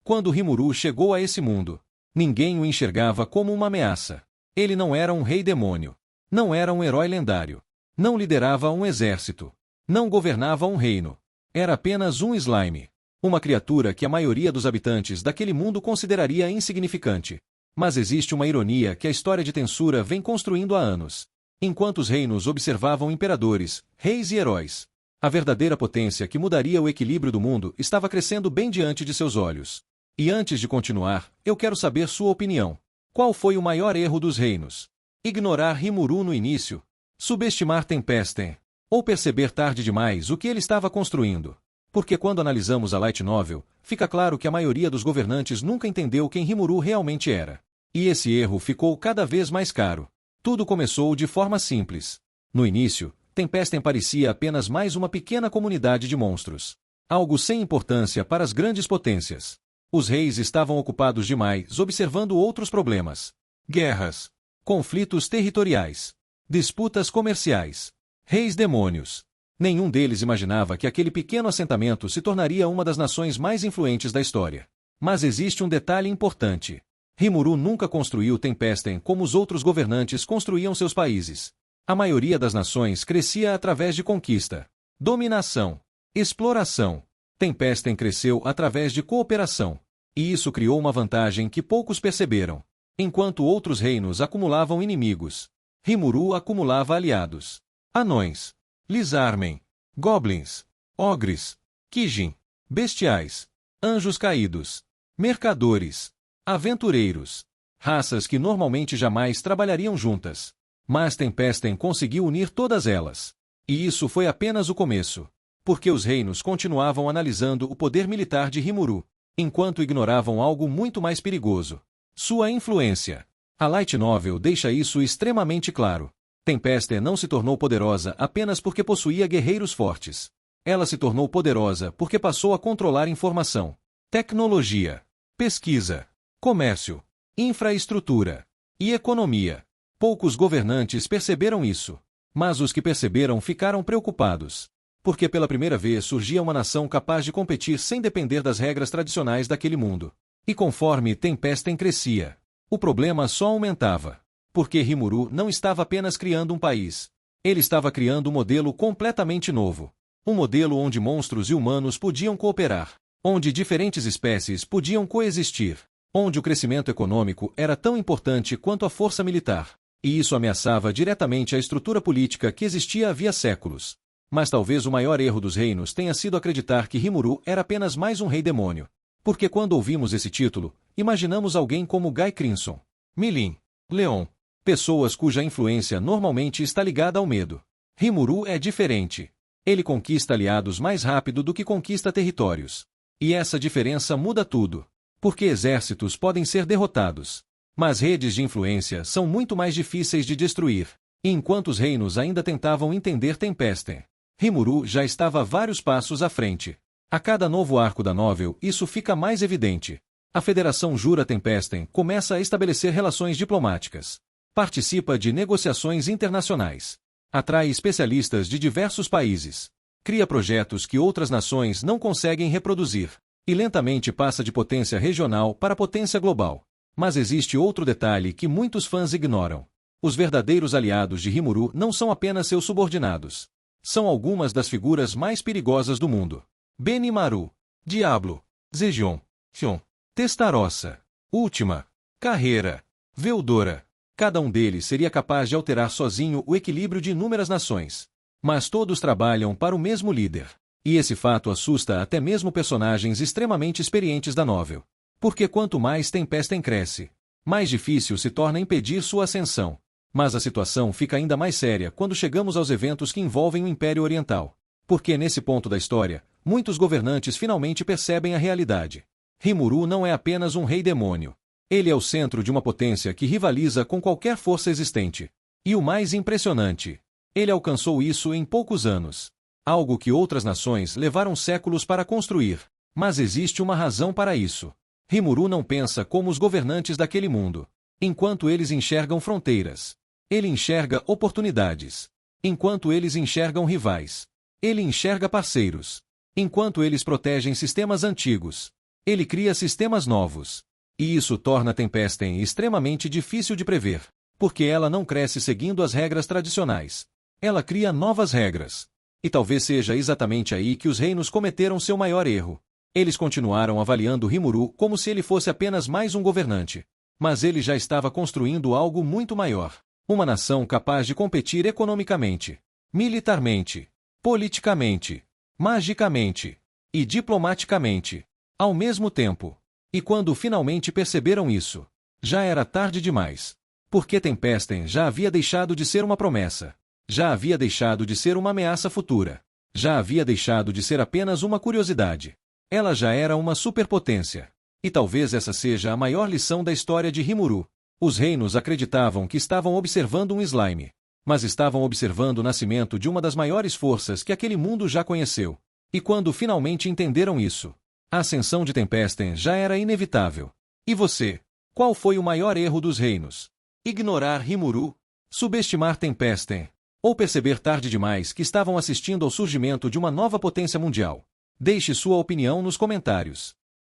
Quando Rimuru chegou a esse mundo, ninguém o enxergava como uma ameaça. Ele não era um rei demônio. Não era um herói lendário. Não liderava um exército. Não governava um reino. Era apenas um slime. Uma criatura que a maioria dos habitantes daquele mundo consideraria insignificante. Mas existe uma ironia que a história de Tensura vem construindo há anos. Enquanto os reinos observavam imperadores, reis e heróis, a verdadeira potência que mudaria o equilíbrio do mundo estava crescendo bem diante de seus olhos. E antes de continuar, eu quero saber sua opinião. Qual foi o maior erro dos reinos? Ignorar Rimuru no início? Subestimar Tempesten? Ou perceber tarde demais o que ele estava construindo? Porque quando analisamos a Light Novel, fica claro que a maioria dos governantes nunca entendeu quem Rimuru realmente era. E esse erro ficou cada vez mais caro. Tudo começou de forma simples. No início, Tempesten parecia apenas mais uma pequena comunidade de monstros. Algo sem importância para as grandes potências. Os reis estavam ocupados demais observando outros problemas. Guerras. Conflitos territoriais. Disputas comerciais. Reis demônios. Nenhum deles imaginava que aquele pequeno assentamento se tornaria uma das nações mais influentes da história. Mas existe um detalhe importante. Rimuru nunca construiu Tempesten como os outros governantes construíam seus países. A maioria das nações crescia através de conquista, dominação, exploração. Tempesten cresceu através de cooperação. E isso criou uma vantagem que poucos perceberam. Enquanto outros reinos acumulavam inimigos, Rimuru acumulava aliados. Anões, Lizarmen, Goblins, Ogres, Kijin, Bestiais, Anjos Caídos, Mercadores, Aventureiros. Raças que normalmente jamais trabalhariam juntas. Mas Tempesten conseguiu unir todas elas. E isso foi apenas o começo. Porque os reinos continuavam analisando o poder militar de Rimuru, enquanto ignoravam algo muito mais perigoso. Sua influência. A Light Novel deixa isso extremamente claro. Tempesten não se tornou poderosa apenas porque possuía guerreiros fortes. Ela se tornou poderosa porque passou a controlar informação, tecnologia, pesquisa, comércio, infraestrutura e economia. Poucos governantes perceberam isso. Mas os que perceberam ficaram preocupados. Porque pela primeira vez surgia uma nação capaz de competir sem depender das regras tradicionais daquele mundo. E conforme Tempesten crescia, o problema só aumentava. Porque Rimuru não estava apenas criando um país. Ele estava criando um modelo completamente novo. Um modelo onde monstros e humanos podiam cooperar. Onde diferentes espécies podiam coexistir. Onde o crescimento econômico era tão importante quanto a força militar. E isso ameaçava diretamente a estrutura política que existia havia séculos. Mas talvez o maior erro dos reinos tenha sido acreditar que Rimuru era apenas mais um rei demônio. Porque quando ouvimos esse título, imaginamos alguém como Guy Crimson, Milin, Leon. Pessoas cuja influência normalmente está ligada ao medo. Rimuru é diferente. Ele conquista aliados mais rápido do que conquista territórios. E essa diferença muda tudo. Porque exércitos podem ser derrotados. Mas redes de influência são muito mais difíceis de destruir. E enquanto os reinos ainda tentavam entender Tempesten, Rimuru já estava vários passos à frente. A cada novo arco da novel isso fica mais evidente. A Federação Jura Tempesten começa a estabelecer relações diplomáticas. Participa de negociações internacionais. Atrai especialistas de diversos países. Cria projetos que outras nações não conseguem reproduzir. E lentamente passa de potência regional para potência global. Mas existe outro detalhe que muitos fãs ignoram. Os verdadeiros aliados de Rimuru não são apenas seus subordinados. São algumas das figuras mais perigosas do mundo. Benimaru, Diablo, Zejon, Xion, Testarossa, Última, Carreira, Veudora. Cada um deles seria capaz de alterar sozinho o equilíbrio de inúmeras nações. Mas todos trabalham para o mesmo líder. E esse fato assusta até mesmo personagens extremamente experientes da novel. Porque quanto mais Tempesten cresce, mais difícil se torna impedir sua ascensão. Mas a situação fica ainda mais séria quando chegamos aos eventos que envolvem o Império Oriental. Porque nesse ponto da história, muitos governantes finalmente percebem a realidade. Rimuru não é apenas um rei demônio. Ele é o centro de uma potência que rivaliza com qualquer força existente. E o mais impressionante, ele alcançou isso em poucos anos. Algo que outras nações levaram séculos para construir. Mas existe uma razão para isso. Rimuru não pensa como os governantes daquele mundo. Enquanto eles enxergam fronteiras, ele enxerga oportunidades. Enquanto eles enxergam rivais, ele enxerga parceiros. Enquanto eles protegem sistemas antigos, Ele cria sistemas novos. E isso torna Tempestem extremamente difícil de prever, porque ela não cresce seguindo as regras tradicionais. Ela cria novas regras. E talvez seja exatamente aí que os reinos cometeram seu maior erro. Eles continuaram avaliando Rimuru como se ele fosse apenas mais um governante. Mas ele já estava construindo algo muito maior. Uma nação capaz de competir economicamente, militarmente, politicamente, magicamente e diplomaticamente, ao mesmo tempo. E quando finalmente perceberam isso, já era tarde demais. Porque Tempestem já havia deixado de ser uma promessa. Já havia deixado de ser uma ameaça futura. Já havia deixado de ser apenas uma curiosidade. Ela já era uma superpotência. E talvez essa seja a maior lição da história de Rimuru. Os reinos acreditavam que estavam observando um slime. Mas estavam observando o nascimento de uma das maiores forças que aquele mundo já conheceu. E quando finalmente entenderam isso, a ascensão de Tempestem já era inevitável. E você? Qual foi o maior erro dos reinos? Ignorar Rimuru? Subestimar Tempestem? Ou perceber tarde demais que estavam assistindo ao surgimento de uma nova potência mundial? Deixe sua opinião nos comentários.